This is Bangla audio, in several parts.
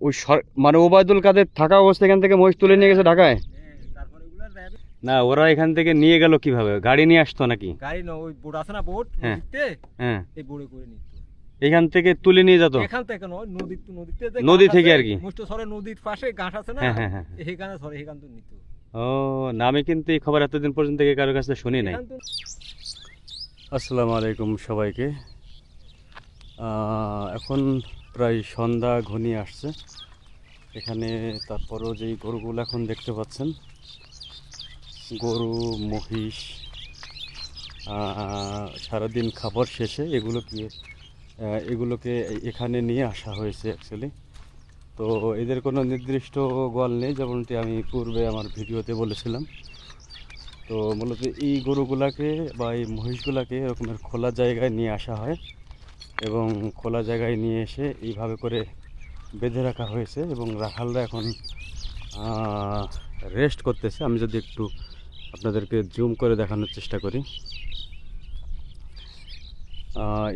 ওই মানে ওবায়দুল কাদের থাকা অবস্থা এখান থেকে মহিষ তুলে নিয়ে গেছে ঢাকায়? না, ওরা এখান থেকে নিয়ে গেল কিভাবে? গাড়ি নিয়ে আসতো নাকি? গাড়ি না, ওই বোট আছে না, বোট নদীতে, হ্যাঁ, এই বোটে করে নিত। এখান থেকে তুলে নিয়ে যেত? এখান থেকে নয়, নদীতে নদী থেকে আর কি। মুষ্ট সরে নদীর পাশে ঘাট আছে না, এখানে সরে এখান তো নিত। ও না, আমি কিন্তু এই খবর এতদিন পর্যন্ত কারোর কাছে শুনি নাই। আসসালামু আলাইকুম সবাইকে। এখন প্রায় সন্ধ্যা ঘনিয়ে আসছে এখানে। তারপরও যেই গরুগুলো এখন দেখতে পাচ্ছেন, গরু মহিষ সারাদিন খাবার শেষে এগুলোকে এখানে নিয়ে আসা হয়েছে অ্যাকচুয়ালি। তো এদের কোনো নির্দিষ্ট গোয়াল নেই, যেমনটি আমি পূর্বে আমার ভিডিওতে বলেছিলাম। তো মূলত এই গরুগুলাকে বা এই মহিষগুলাকে এরকমের খোলা জায়গায় নিয়ে আসা হয় এবং খোলা জায়গায় নিয়ে এসে এইভাবে করে বেঁধে রাখা হয়েছে এবং রাখালরা এখন রেস্ট করতেছে। আমি যদি একটু আপনাদেরকে জুম করে দেখানোর চেষ্টা করি,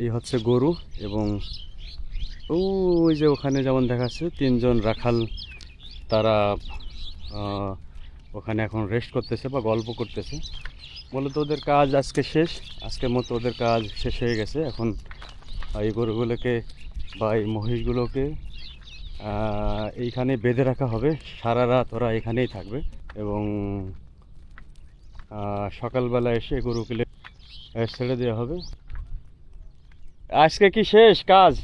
এই হচ্ছে গরু এবং ওই যে ওখানে যেমন দেখাচ্ছে তিনজন রাখাল, তারা ওখানে এখন রেস্ট করতেছে বা গল্প করতেছে। মূলত ওদের কাজ আজকে শেষ, আজকের মতো ওদের কাজ শেষ হয়ে গেছে। এখন এই গরুগুলোকে বা এই মহিষগুলোকে এইখানে বেঁধে রাখা হবে, সারা রাত ওরা এখানেই থাকবে এবং সকালবেলা এসে গরুগুলো ছেড়ে দেওয়া হবে। আজকে কি শেষ কাজ?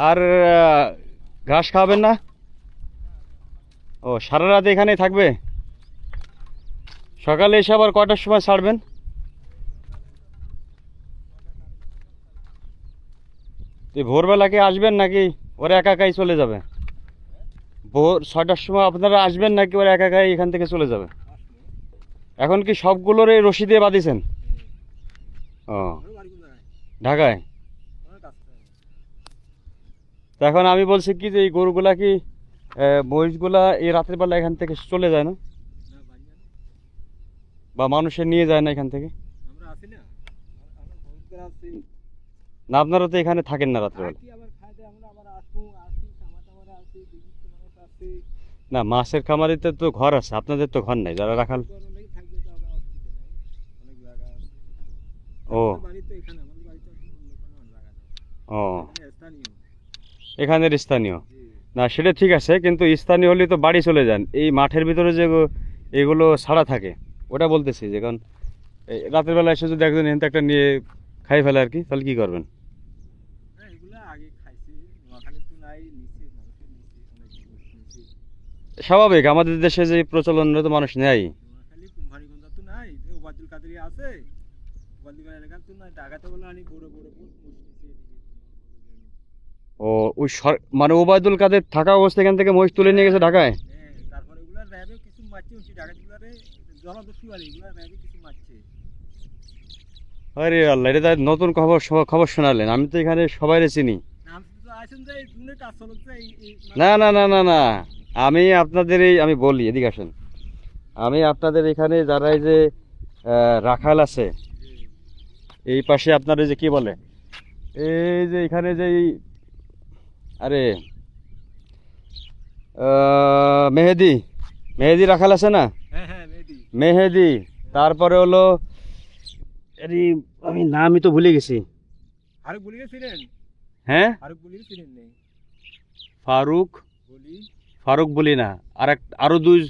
আর ঘাস খাবেন না? ও, সারা রাত এখানেই থাকবে? সকালে এসে আবার কটার সময় ছাড়বেন? ভোরবেলা কি আসবেন নাকি ওরা একাই চলে যাবে? ভোর 6টার সময় আপনারা আসবেন নাকি ওরা একাই এখান থেকে চলে যাবে? এখন কি সবগুলোর এই রশি দিয়ে বাঁধিয়েছেন? ও, ঢাকায়। তো এখন আমি বলছি কি যে এই গরুগুলা কি মহিষগুলা এই রাতের বেলা এখান থেকে চলে যায় না, বা মানুষের নিয়ে যায় না এখান থেকে? না, আপনারা তো এখানে থাকেন না রাত্রেবেলা? না, মাছের খামারিতে তো ঘর আছে, আপনাদের তো ঘর নাই যারা রাখাল। ও ও, এখানের স্থানীয় না, সেটা ঠিক আছে, কিন্তু স্থানীয় হলে তো বাড়ি চলে যান। এই মাঠের ভিতরে যে এগুলো ছাড়া থাকে ওটা বলতেছি, যে কারণ রাতের বেলা এসে যদি একজন এখান একটা নিয়ে খাই ফেলে আর কি, তাহলে কি করবেন? স্বাভাবিক, আমাদের দেশে যে প্রচলন তো মানুষ নেয়। ও, ওই মানে ওবায়দুল কাদের থাকা অবস্থা এখান থেকে মহিষ তুলে নিয়ে গেছে ঢাকায়? আরে আল্লাহ, এটা নতুন খবর শোনালেন। আমি তো এখানে সবাই চিনি। না না না না না, আমি আপনাদের আমি বলি, এদিকে আসেন। আমি আপনাদের এখানে যারা এই যে রাখাল আছে এই পাশে, আপনার এই যে কি বলে, এই যে এখানে যে আরে মেহেদি রাখাল আছে না? মেহেদি, তারপরে হলো আমি নামই তো ভুলে গেছি। হ্যাঁ, ফারুক বলি না, আরো দুই।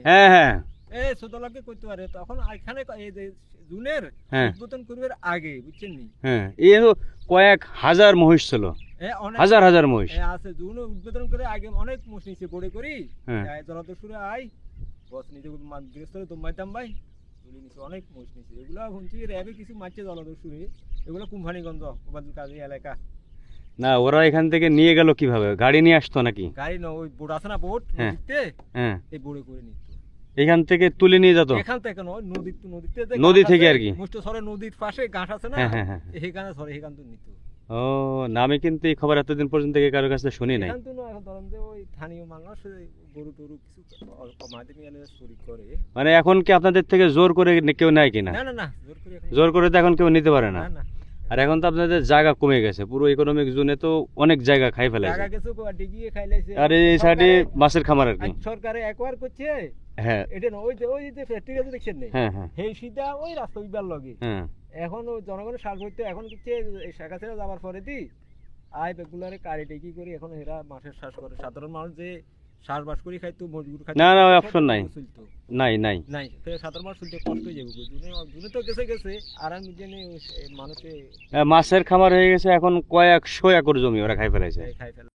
হ্যাঁ হ্যাঁ, কয়েক হাজার মহিষ ছিল, হাজার হাজার মহিষ উদ্বোধন করে আগে অনেক মহিষ নিচে পড়ে করি জলাদস্যুরে আই বস নিজে তোমাইতাম ভাই অনেক মহিষ নিচে। এগুলো শুনছি র্যাবে কিছু মারছে জলাদস্যুরে, এগুলো কুম্ভানিগঞ্জ ওবায়দুল কাদের এলাকা। না, ওরা এখান থেকে নিয়ে গেল কিভাবে? গাড়ি নিয়ে আসতো নাকি? গাড়ি না, ওই বোট আছে না, বোট নদীতে, এই বোটে করে নিত। এখান থেকে তুলে নিয়ে যেত? এখান থেকে নয়, নদীতে, নদী থেকে আর কি। মুষ্ট সরে নদীর পাশে ঘাট আছে না, এখানে সরে এখান তো নিত। ও না, আমি কিন্তু এই খবর এতদিন পর্যন্ত কারোর কাছে শুনি নাই। মানে এখন কি আপনাদের থেকে জোর করে কেউ নেয় কিনা? না না না, জোর করে তো এখন কেউ নিতে পারে না। আর এখন তো আপনাদের জায়গা কমে গেছে, পুরো ইকোনমিক জোনে তো অনেক জায়গা খাই ফেলেছে। জায়গা কিছু ডিগিয়ে খাইলাইছে। আর এই সাইডে মাছের খামার আর কি। সরকারে একবার করছে, হ্যাঁ এটা না ওই যে ফ্যাক্টরি আছে দেখছেন না, হ্যাঁ হ্যাঁ সেই সিধা ওই রাস্তা উইবার লগে। হ্যাঁ এখন ও জনগণের সার করতে এখন কিছু শাখা ছেড়ে যাওয়ার পরে দি আয় বেগুলারে কারিটে কি করি এখন এরা মাছের চাষ করে। সাধারণ মানুষ যে চাষবাস করি খাইতো মজুর খাইতো, না, না, ওই option নাই। চলতো নাই নাই নাই, সাধারণ মানুষ চলতে কষ্ট হয়ে যাবে। জুনে তো গেছে আর আমি জেনে মানুষে মাছের খামার হয়ে গেছে এখন কয়েকশো একর জমি ওরা খাই ফেলেছে। খাই ফেলে।